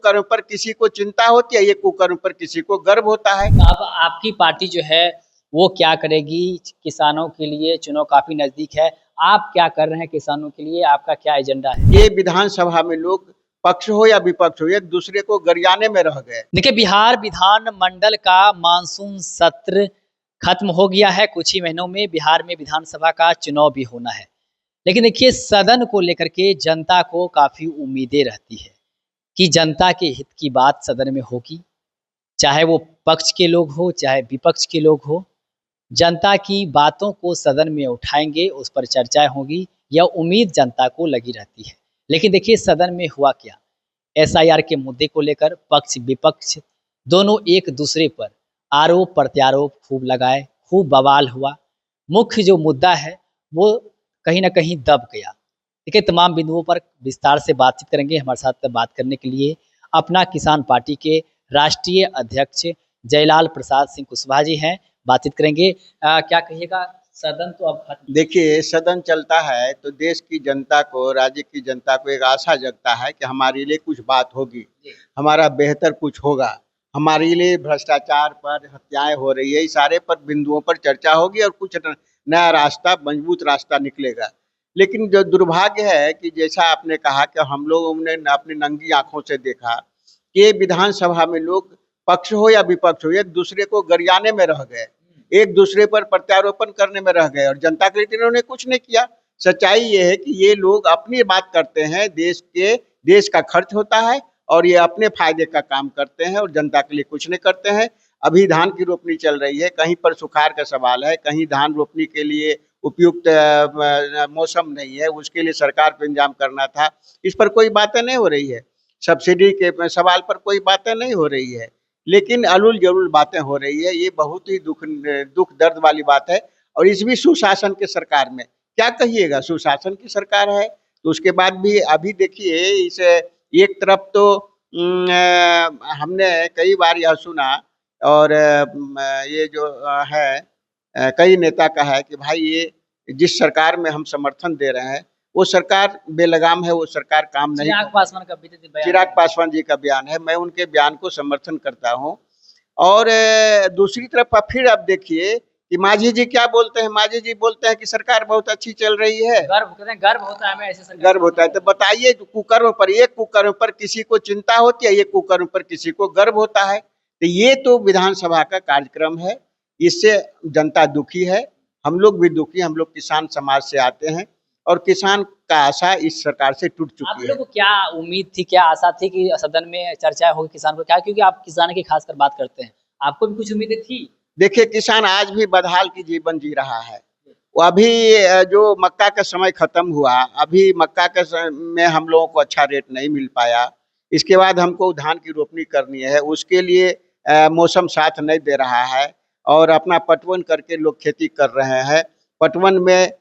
कुकर्म पर किसी को चिंता होती है, ये कुकर्म पर किसी को गर्व होता है। अब आपकी पार्टी जो है वो क्या करेगी किसानों के लिए? चुनाव काफी नजदीक है, आप क्या कर रहे हैं किसानों के लिए? आपका क्या एजेंडा है? ये विधानसभा में लोग पक्ष हो या विपक्ष हो एक दूसरे को गरियाने में रह गए। देखिए, बिहार विधान मंडल का मानसून सत्र खत्म हो गया है। कुछ ही महीनों में बिहार में विधानसभा का चुनाव भी होना है। लेकिन देखिए, सदन को लेकर के जनता को काफी उम्मीदें रहती है कि जनता के हित की बात सदन में होगी, चाहे वो पक्ष के लोग हो चाहे विपक्ष के लोग हो। जनता की बातों को सदन में उठाएंगे, उस पर चर्चाएं होगी, यह उम्मीद जनता को लगी रहती है। लेकिन देखिए, सदन में हुआ क्या? एसआईआर के मुद्दे को लेकर पक्ष विपक्ष दोनों एक दूसरे पर आरोप प्रत्यारोप खूब लगाए, खूब बवाल हुआ। मुख्य जो मुद्दा है वो कहीं ना कहीं दब गया। देखिए, तमाम बिंदुओं पर विस्तार से बातचीत करेंगे। हमारे साथ बात करने के लिए अपना किसान पार्टी के राष्ट्रीय अध्यक्ष जयलाल प्रसाद सिंह कुशवाहा जी हैं, बातचीत करेंगे। क्या कहिएगा, सदन तो अब खत्म। देखिए, सदन चलता है तो देश की जनता को, राज्य की जनता को एक आशा जगता है कि हमारे लिए कुछ बात होगी, हमारा बेहतर कुछ होगा, हमारे लिए भ्रष्टाचार पर, हत्याएं हो रही है, इस सारे पर बिंदुओं पर चर्चा होगी और कुछ नया रास्ता, मजबूत रास्ता निकलेगा। लेकिन जो दुर्भाग्य है कि जैसा आपने कहा कि हम लोगों ने अपनी नंगी आंखों से देखा कि विधानसभा में लोग पक्ष हो या विपक्ष हो एक दूसरे को गरियाने में रह गए, एक दूसरे पर प्रत्यारोपण करने में रह गए और जनता के लिए इन्होंने कुछ नहीं किया। सच्चाई ये है कि ये लोग अपनी बात करते हैं, देश का खर्च होता है और ये अपने फायदे का काम करते हैं और जनता के लिए कुछ नहीं करते हैं। अभी धान की रोपनी चल रही है, कहीं पर सुखाड़ का सवाल है, कहीं धान रोपनी के लिए उपयुक्त मौसम नहीं है, उसके लिए सरकार को इंतजाम करना था, इस पर कोई बातें नहीं हो रही है। सब्सिडी के सवाल पर कोई बातें नहीं हो रही है, लेकिन अलूल जरूल बातें हो रही है। ये बहुत ही दुख दर्द वाली बात है। और इस भी सुशासन के सरकार में क्या कहिएगा, सुशासन की सरकार है तो उसके बाद भी अभी देखिए, इस एक तरफ तो हमने कई बार यह सुना और ये जो है कई नेता का है कि भाई ये जिस सरकार में हम समर्थन दे रहे हैं वो सरकार बेलगाम है, वो सरकार काम नहीं। चिराग पासवान जी का बयान है, मैं उनके बयान को समर्थन करता हूँ। और दूसरी तरफ फिर आप देखिए कि मांझी जी क्या बोलते हैं, मांझी जी बोलते हैं कि सरकार बहुत अच्छी चल रही है, गर्व होता है हमें ऐसे गर्व होता है। तो बताइए, कुकर्म पर, एक कुकर्म पर किसी को चिंता होती है, ये कुकर्म पर किसी को गर्व होता है। तो ये तो विधानसभा का कार्यक्रम है, इससे जनता दुखी है, हम लोग भी दुखी, हम लोग किसान समाज से आते हैं और किसान का आशा इस सरकार से टूट चुकी है। आप लोगों को क्या उम्मीद थी, क्या आशा थी कि सदन में चर्चा होगी किसान को? क्या, क्योंकि आप किसान की खासकर बात करते हैं, आपको भी कुछ उम्मीदें थी? देखिए, किसान आज भी बदहाल की जीवन जी रहा है। वो अभी जो मक्का का समय खत्म हुआ, अभी मक्का के में हम लोगों को अच्छा रेट नहीं मिल पाया। इसके बाद हमको धान की रोपनी करनी है, उसके लिए मौसम साथ नहीं दे रहा है और अपना पटवन करके लोग खेती कर रहे हैं। पटवन में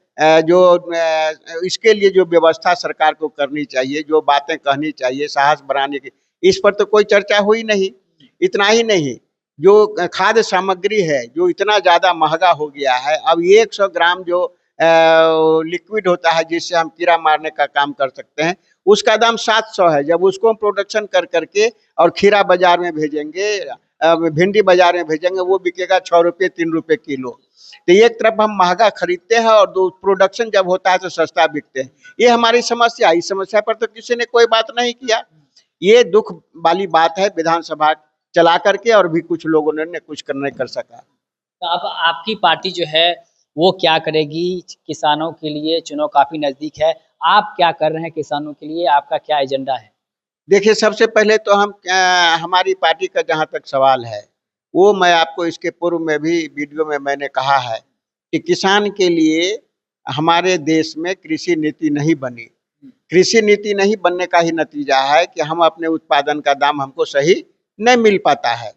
इसके लिए जो व्यवस्था सरकार को करनी चाहिए, जो बातें कहनी चाहिए साहस बढ़ाने की, इस पर तो कोई चर्चा हुई नहीं। इतना ही नहीं, जो खाद्य सामग्री है जो इतना ज़्यादा महंगा हो गया है, अब 100 ग्राम जो लिक्विड होता है जिससे हम कीड़ा मारने का काम कर सकते हैं, उसका दाम 700 है। जब उसको हम प्रोडक्शन कर करके और खीरा बाजार में भेजेंगे, भिंडी बाजार में भेजेंगे, वो बिकेगा 6 रुपये 3 रुपये किलो। तो एक तरफ हम महंगा खरीदते हैं और दो प्रोडक्शन जब होता है तो सस्ता बिकते हैं। ये हमारी समस्या, इस समस्या पर तो किसी ने कोई बात नहीं किया। ये दुख वाली बात है, विधानसभा चला करके और भी कुछ लोगों ने कुछ नहीं कर सका। तो अब आपकी पार्टी जो है वो क्या करेगी किसानों के लिए? चुनाव काफी नजदीक है, आप क्या कर रहे हैं किसानों के लिए? आपका क्या एजेंडा है? देखिए, सबसे पहले तो हमारी पार्टी का जहाँ तक सवाल है वो मैं आपको इसके पूर्व में भी वीडियो में मैंने कहा है कि किसान के लिए हमारे देश में कृषि नीति नहीं बनी। कृषि नीति नहीं बनने का ही नतीजा है कि हम अपने उत्पादन का दाम हमको सही नहीं मिल पाता है।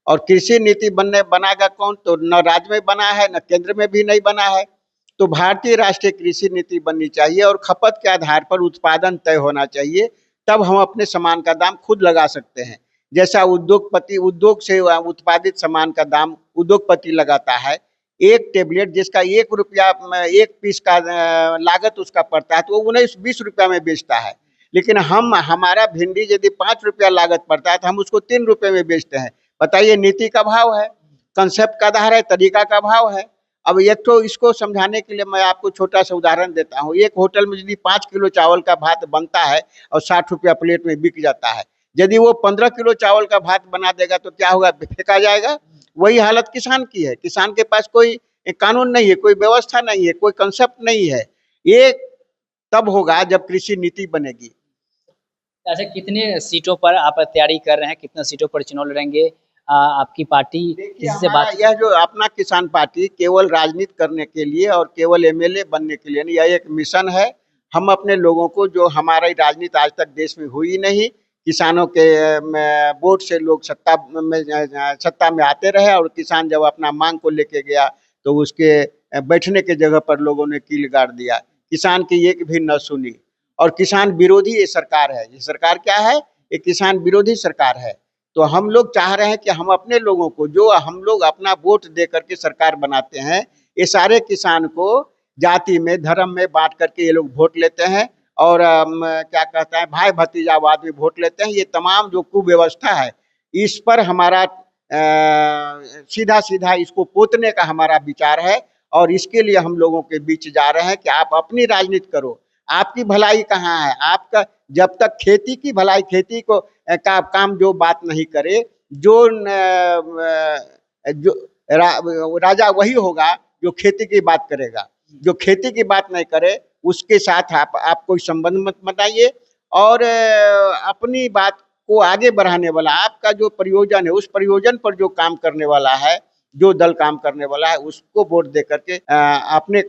और कृषि नीति बनाएगा कौन? तो न राज्य में बना है, न केंद्र में भी नहीं बना है। तो भारतीय राष्ट्रीय कृषि नीति बननी चाहिए और खपत के आधार पर उत्पादन तय होना चाहिए, तब हम अपने सामान का दाम खुद लगा सकते हैं। जैसा उद्योग से उत्पादित सामान का दाम उद्योगपति लगाता है, एक टेबलेट जिसका 1 रुपया 1 पीस का लागत उसका पड़ता है तो वो 19-20 रुपया में बेचता है। लेकिन हमारा भिंडी यदि 5 रुपया लागत पड़ता है तो हम उसको 3 रुपये में बेचते हैं। बताइए, नीति का भाव है, कंसेप्ट का आधार है, तरीका का भाव है। अब ये तो इसको समझाने के लिए मैं आपको छोटा सा उदाहरण देता हूँ। एक होटल में यदि 5 किलो चावल का भात बनता है और 60 रुपया प्लेट में बिक जाता है, यदि वो 15 किलो चावल का भात बना देगा तो क्या होगा? फेंका जाएगा। वही हालत किसान की है। किसान के पास कोई कानून नहीं है, कोई व्यवस्था नहीं है, कोई कंसेप्ट नहीं है। ये तब होगा जब कृषि नीति बनेगी। ऐसे कितने सीटों पर आप तैयारी कर रहे हैं, कितने सीटों पर चुनाव लड़ेंगे? आपकी पार्टी किसी से बात? यह जो अपना किसान पार्टी केवल राजनीति करने के लिए और केवल एमएलए बनने के लिए नहीं, यह एक मिशन है। हम अपने लोगों को, जो हमारी राजनीति आज तक देश में हुई नहीं, किसानों के वोट से लोग सत्ता में आते रहे और किसान जब अपना मांग को लेके गया तो उसके बैठने के जगह पर लोगों ने कील गाड़ दिया। किसान की एक भी न सुनी और किसान विरोधी ये सरकार है। ये सरकार क्या है? ये किसान विरोधी सरकार है। तो हम लोग चाह रहे हैं कि हम अपने लोगों को, जो हम लोग अपना वोट दे करके सरकार बनाते हैं, ये सारे किसान को जाति में, धर्म में बांट करके ये लोग वोट लेते हैं और क्या कहता है, भाई भतीजावाद में वोट लेते हैं। ये तमाम जो कुव्यवस्था है, इस पर हमारा सीधा सीधा इसको पोतने का हमारा विचार है और इसके लिए हम लोगों के बीच जा रहे हैं कि आप अपनी राजनीति करो। आपकी भलाई कहाँ है? आपका जब तक खेती की भलाई, खेती को का काम जो बात नहीं करे, जो राजा वही होगा जो खेती की बात करेगा। जो खेती की बात नहीं करे उसके साथ आप कोई संबंध मत बनाइए और अपनी बात को आगे बढ़ाने वाला, आपका जो प्रयोजन है, उस प्रयोजन पर जो काम करने वाला है, जो दल काम करने वाला है, उसको वोट दे करके अपने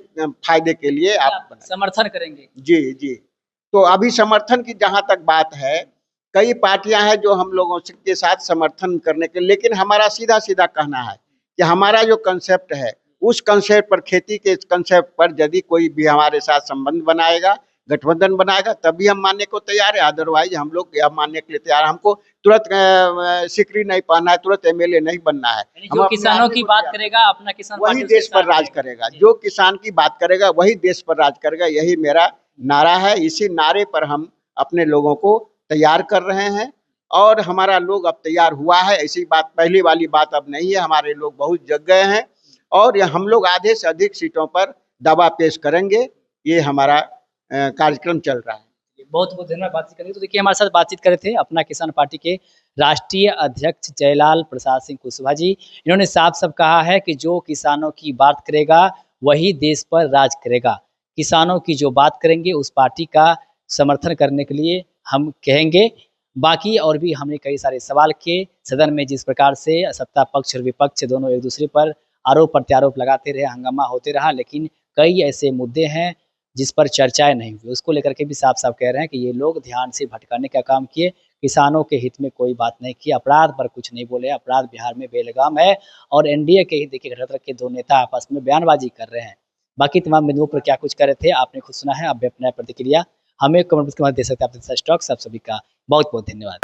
फायदे के लिए आप समर्थन करेंगे। जी जी। तो अभी समर्थन की जहां तक बात है, कई पार्टियां हैं जो हम लोगों के साथ समर्थन करने के, लेकिन हमारा सीधा सीधा कहना है कि हमारा जो कंसेप्ट है, उस कंसेप्ट पर, खेती के कंसेप्ट पर यदि कोई भी हमारे साथ संबंध बनाएगा, गठबंधन बनाएगा, तभी हम मानने को तैयार है। अदरवाइज हम लोग यह मानने के लिए तैयार, हमको तुरंत सिकरी नहीं पाना है, तुरंत एमएलए नहीं बनना है। जो किसानों की बात करेगा, अपना किसान वही देश पर राज करेगा। जो किसान की बात करेगा वही देश पर राज करेगा, यही मेरा नारा है। इसी नारे पर हम अपने लोगों को तैयार कर रहे हैं और हमारा लोग अब तैयार हुआ है। ऐसी बात, पहली वाली बात अब नहीं है। हमारे लोग बहुत जग गए हैं और हम लोग आधे से अधिक सीटों पर दावा पेश करेंगे। ये हमारा कार्यक्रम चल रहा है। बहुत बहुत धन्यवाद बातचीत करने। तो देखिए, हमारे साथ बातचीत कर रहे थे अपना किसान पार्टी के राष्ट्रीय अध्यक्ष जयलाल प्रसाद सिंह कुशवाहा जी। इन्होंने साफ साफ कहा है कि जो किसानों की बात करेगा वही देश पर राज करेगा। किसानों की जो बात करेंगे उस पार्टी का समर्थन करने के लिए हम कहेंगे। बाकी और भी हमने कई सारे सवाल किए। सदन में जिस प्रकार से सत्ता पक्ष और विपक्ष दोनों एक दूसरे पर आरोप प्रत्यारोप लगाते रहे, हंगामा होते रहा, लेकिन कई ऐसे मुद्दे हैं जिस पर चर्चाएं नहीं हुई। उसको लेकर के भी साफ साफ कह रहे हैं कि ये लोग ध्यान से भटकाने का काम किए, किसानों के हित में कोई बात नहीं की, अपराध पर कुछ नहीं बोले। अपराध बिहार में बेलगाम है और एनडीए के ही देखिए घटक के दो नेता आपस में बयानबाजी कर रहे हैं। बाकी तमाम बिंदुओं पर क्या कुछ कर रहे थे आपने खुद सुना है। आप भी अपना प्रतिक्रिया हमें कमेंट के माध्यम दे सकते हैं। आप सभी का बहुत बहुत धन्यवाद।